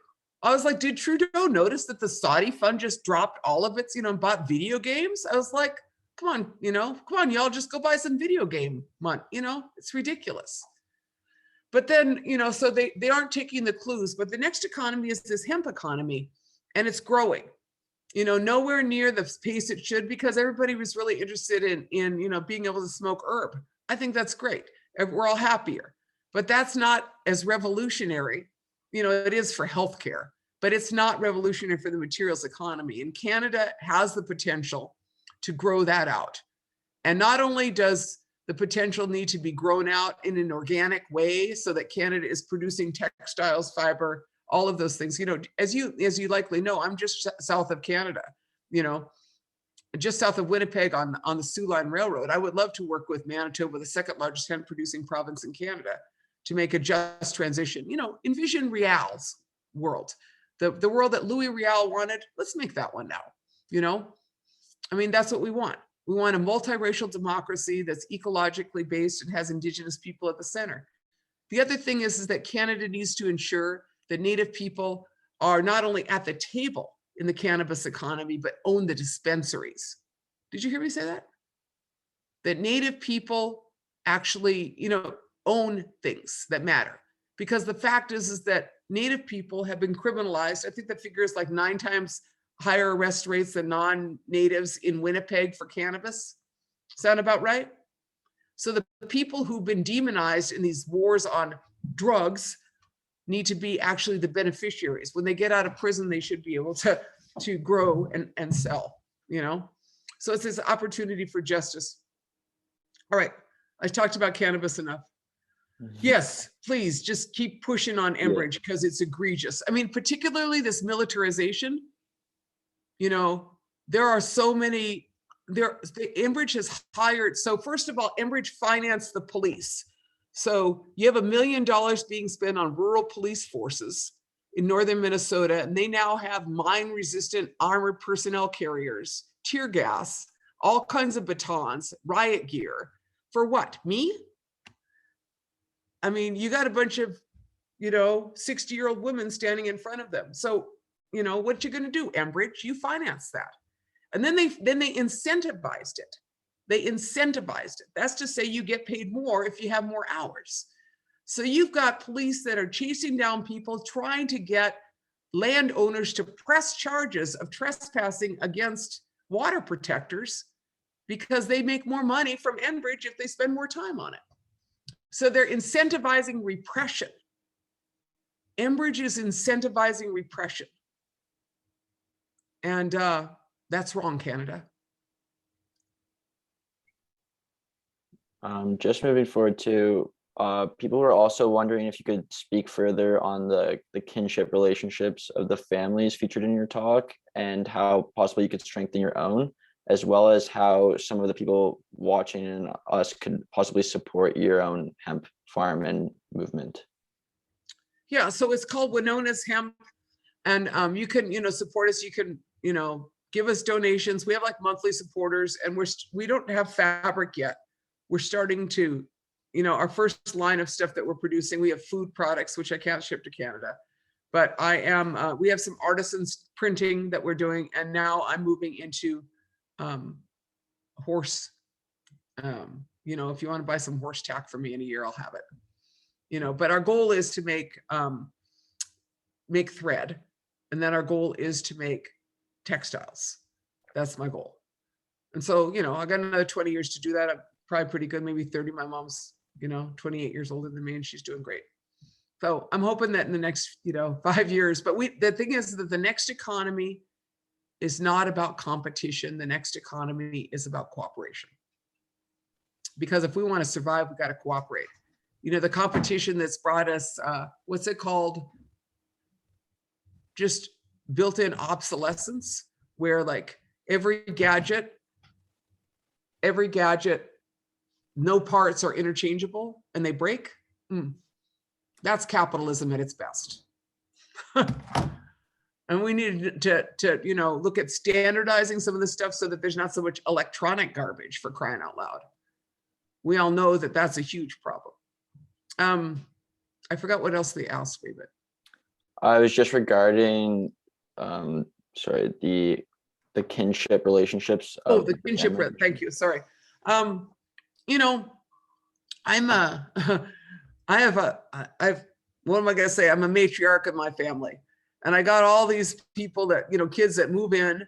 I was like, did Trudeau notice that the Saudi fund just dropped all of its, you know, and bought video games? I was like, come on, you know, come on, y'all just go buy some video game money, you know, it's ridiculous. But then, you know, so they aren't taking the clues, but the next economy is this hemp economy, and it's growing, you know, nowhere near the pace it should, because everybody was really interested in, you know, being able to smoke herb. I think that's great. We're all happier, but that's not as revolutionary. You know, it is for healthcare, but it's not revolutionary for the materials economy. And Canada has the potential to grow that out. And not only does the potential need to be grown out in an organic way so that Canada is producing textiles, fiber, all of those things. You know, as you likely know, I'm just south of Canada, you know, just south of Winnipeg on the Soo Line Railroad. I would love to work with Manitoba, the second largest hemp producing province in Canada, to make a just transition. You know, envision Rial's world, the world that Louis Riel wanted. Let's make that one now, you know? I mean, that's what we want. We want a multiracial democracy that's ecologically based and has Indigenous people at the center. The other thing is that Canada needs to ensure that Native people are not only at the table in the cannabis economy, but own the dispensaries. Did you hear me say that? That Native people actually, you know, own things that matter. Because the fact is that Native people have been criminalized. I think the figure is like 9 times higher arrest rates than non-natives in Winnipeg for cannabis. Sound about right? So the people who've been demonized in these wars on drugs need to be actually the beneficiaries. When they get out of prison, they should be able to grow and sell, you know? So it's this opportunity for justice. All right, I talked about cannabis enough. Yes, please just keep pushing on Enbridge because it's egregious. I mean, particularly this militarization. You know, there are so many, Enbridge has hired, so first of all, Enbridge financed the police. So you have $1 million being spent on rural police forces in northern Minnesota, and they now have mine-resistant armored personnel carriers, tear gas, all kinds of batons, riot gear. For what? Me? I mean, you got a bunch of, you know, 60-year-old women standing in front of them. So, you know, what you going to do, Enbridge? You finance that. And then they incentivized it. They incentivized it. That's to say you get paid more if you have more hours. So you've got police that are chasing down people, trying to get landowners to press charges of trespassing against water protectors because they make more money from Enbridge if they spend more time on it. So they're incentivizing repression. Enbridge is incentivizing repression. And that's wrong, Canada. Just moving forward to, people were also wondering if you could speak further on the kinship relationships of the families featured in your talk and how possibly you could strengthen your own, as well as how some of the people watching and us could possibly support your own hemp farm and movement. Yeah, so it's called Winona's Hemp, and you can, you know, support us. You can, you know, give us donations. We have like monthly supporters, and we don't have fabric yet. We're starting to, you know, our first line of stuff that we're producing. We have food products, which I can't ship to Canada, but we have some artisans printing that we're doing, and now I'm moving into horse. You know, if you want to buy some horse tack from me in a year, I'll have it. You know, but our goal is to make thread, and then our goal is to make textiles. That's my goal. And so, you know, I got another 20 years to do that. I'm probably pretty good, maybe 30. My mom's 28 years older than me, and she's doing great. So I'm hoping that in the next, 5 years, but the thing is that the next economy is not about competition. The next economy is about cooperation. Because if we want to survive, we got to cooperate. The competition that's brought us, what's it called? Just built-in obsolescence, where like every gadget, no parts are interchangeable and they break. That's capitalism at its best. And we need to look at standardizing some of this stuff so that there's not so much electronic garbage, for crying out loud. We all know that that's a huge problem. I forgot what else they asked me, but I was just regarding, the kinship relationships. the kinship. Thank you. Sorry. I'm what am I going to say? I'm a matriarch of my family, and I got all these people that, kids that move in.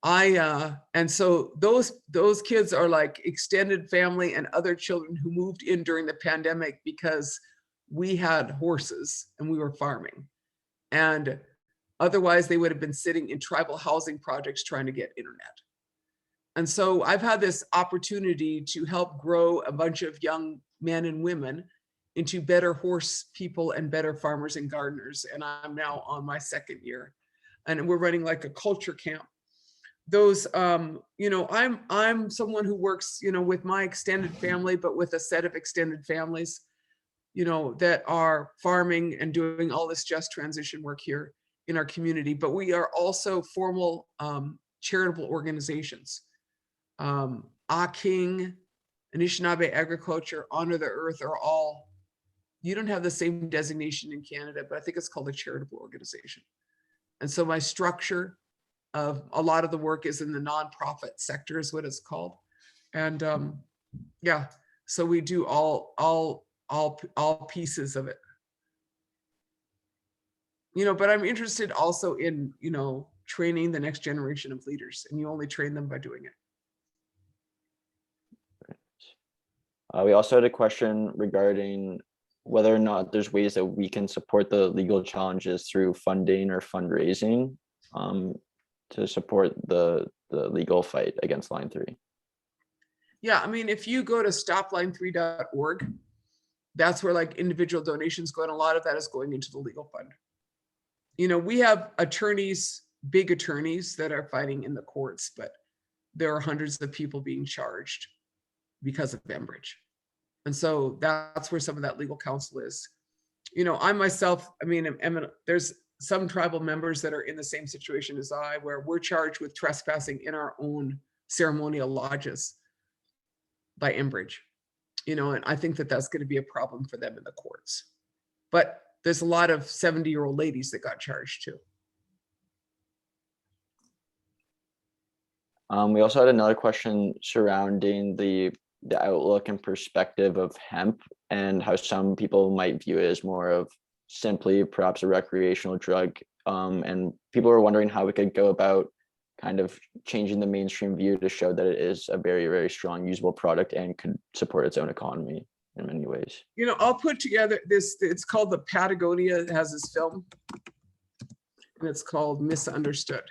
And so those kids are like extended family and other children who moved in during the pandemic because we had horses and we were farming. And otherwise they would have been sitting in tribal housing projects trying to get internet. And so I've had this opportunity to help grow a bunch of young men and women into better horse people and better farmers and gardeners. And I'm now on my second year, and we're running like a culture camp. Those, I'm someone who works, with my extended family, but with a set of extended families, that are farming and doing all this just transition work here in our community. But we are also formal charitable organizations. King, Anishinaabe Agriculture, Honor the Earth are all, you don't have the same designation in Canada, but I think it's called a charitable organization. And so my structure of a lot of the work is in the nonprofit sector, is what it's called. And so we do all pieces of it. But I'm interested also in, training the next generation of leaders, and you only train them by doing it. We also had a question regarding whether or not there's ways that we can support the legal challenges through funding or fundraising to support the legal fight against Line 3. Yeah, if you go to stopline3.org, that's where like individual donations go, and a lot of that is going into the legal fund. We have attorneys, big attorneys that are fighting in the courts, but there are hundreds of people being charged because of Enbridge. And so that's where some of that legal counsel is. I myself, there's some tribal members that are in the same situation as I, where we're charged with trespassing in our own ceremonial lodges by Enbridge, and I think that that's going to be a problem for them in the courts. But there's a lot of 70-year-old ladies that got charged too. We also had another question surrounding the outlook and perspective of hemp, and how some people might view it as more of simply perhaps a recreational drug. And people are wondering how we could go about kind of changing the mainstream view to show that it is a very, very strong usable product and could support its own economy in many ways. I'll put together this, it's called the Patagonia, it has this film, and it's called Misunderstood.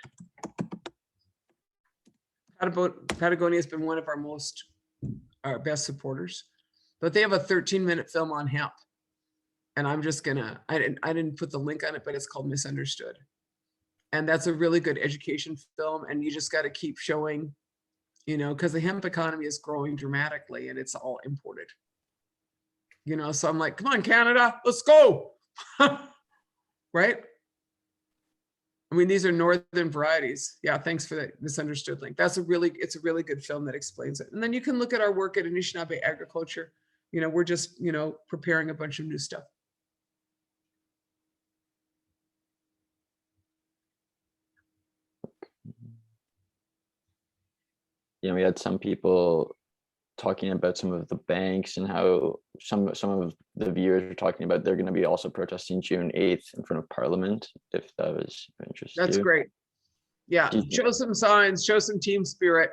Patagonia has been one of our best supporters, but they have a 13-minute film on hemp. And I'm just I didn't put the link on it, but it's called Misunderstood. And that's a really good education film. And you just got to keep showing, because the hemp economy is growing dramatically and it's all imported. So I'm like, come on, Canada, let's go. Right? These are northern varieties. Yeah, thanks for that Misunderstood link. It's a really good film that explains it. And then you can look at our work at Anishinaabe Agriculture. We're just, preparing a bunch of new stuff. We had some people talking about some of the banks and how some of the viewers were talking about they're going to be also protesting June 8th in front of Parliament, if that was of interest. That's great. Yeah, show some signs, show some team spirit.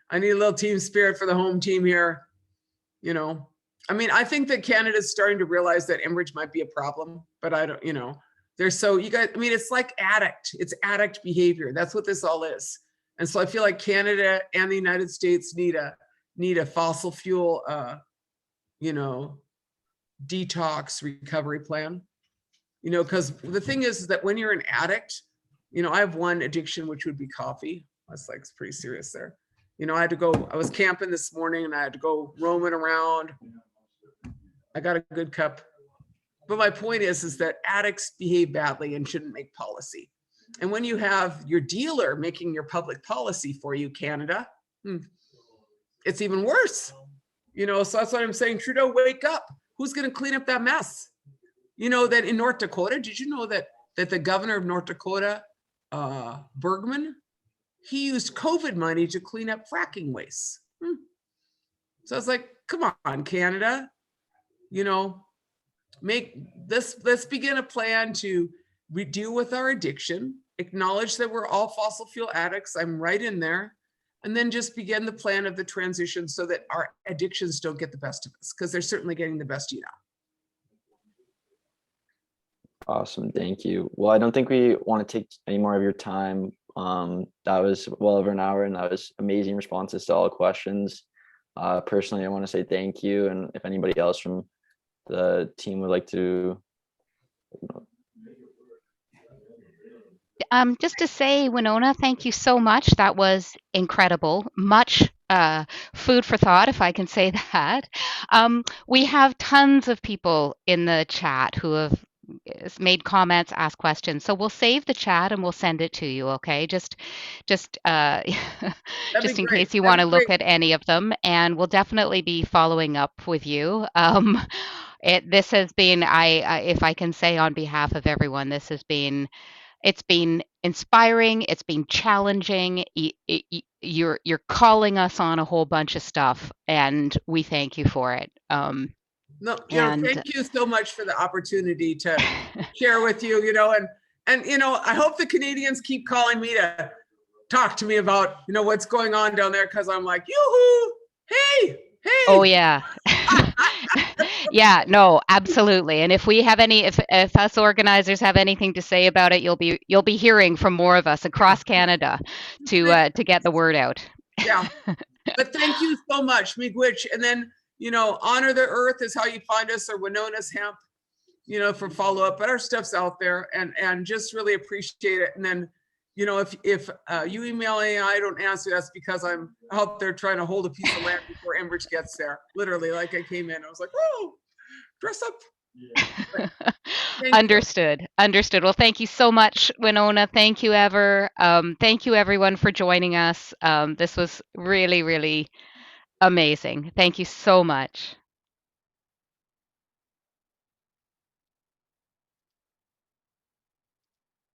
I need a little team spirit for the home team here. you know, I mean, I think that Canada's starting to realize that Enbridge might be a problem, but I don't, you know, they're so, you guys, I mean, it's like it's addict behavior. That's what this all is. And so I feel like Canada and the United States need a fossil fuel, you know, detox recovery plan, you know, because the thing is that when you're an addict, you know, I have one addiction, which would be coffee. That's like, it's pretty serious there. You know, I was camping this morning and I had to go roaming around. I got a good cup. But my point is that addicts behave badly and shouldn't make policy. And when you have your dealer making your public policy for you, Canada, it's even worse. You know, so that's what I'm saying. Trudeau, wake up. Who's going to clean up that mess? You know, that in North Dakota, did you know that the governor of North Dakota, Bergman, he used COVID money to clean up fracking waste. So I was like, come on, Canada, you know, let's begin a plan to deal with our addiction, acknowledge that we're all fossil fuel addicts. I'm right in there. And then just begin the plan of the transition so that our addictions don't get the best of us, because they're certainly getting the best, you know. Awesome, thank you. Well, I don't think we want to take any more of your time. That was well over an hour, and that was amazing responses to all questions. Personally, I want to say thank you, and if anybody else from the team would like to. Just to say, Winona, thank you so much. That was incredible. Much food for thought, if I can say that. We have tons of people in the chat who have made comments, asked questions. So we'll save the chat and we'll send it to you. Okay, just just in case you want to look at any of them, and we'll definitely be following up with you. This has been, if I can say on behalf of everyone, it's been inspiring. It's been challenging. You're calling us on a whole bunch of stuff, and we thank you for it. No, you know, thank you so much for the opportunity to share with you, you know, and, you know, I hope the Canadians keep calling me to talk to me about, you know, what's going on down there. Cause I'm like, yoo-hoo, hey. Oh yeah. Yeah, no, absolutely. And if we have if us organizers have anything to say about it, you'll be hearing from more of us across Canada to get the word out. Yeah. But thank you so much, Miigwech. And then, you know, Honor the Earth is how you find us, or Winona's Hemp, you know, for follow-up. But our stuff's out there, and just really appreciate it. And then, you know, if you email me, I don't answer, that's because I'm out there trying to hold a piece of land before Enbridge gets there. Literally, like I came in, I was like, oh, dress up. Understood. Well, thank you so much, Winona. Thank you, Ever. Thank you, everyone, for joining us. This was really, really amazing. Thank you so much.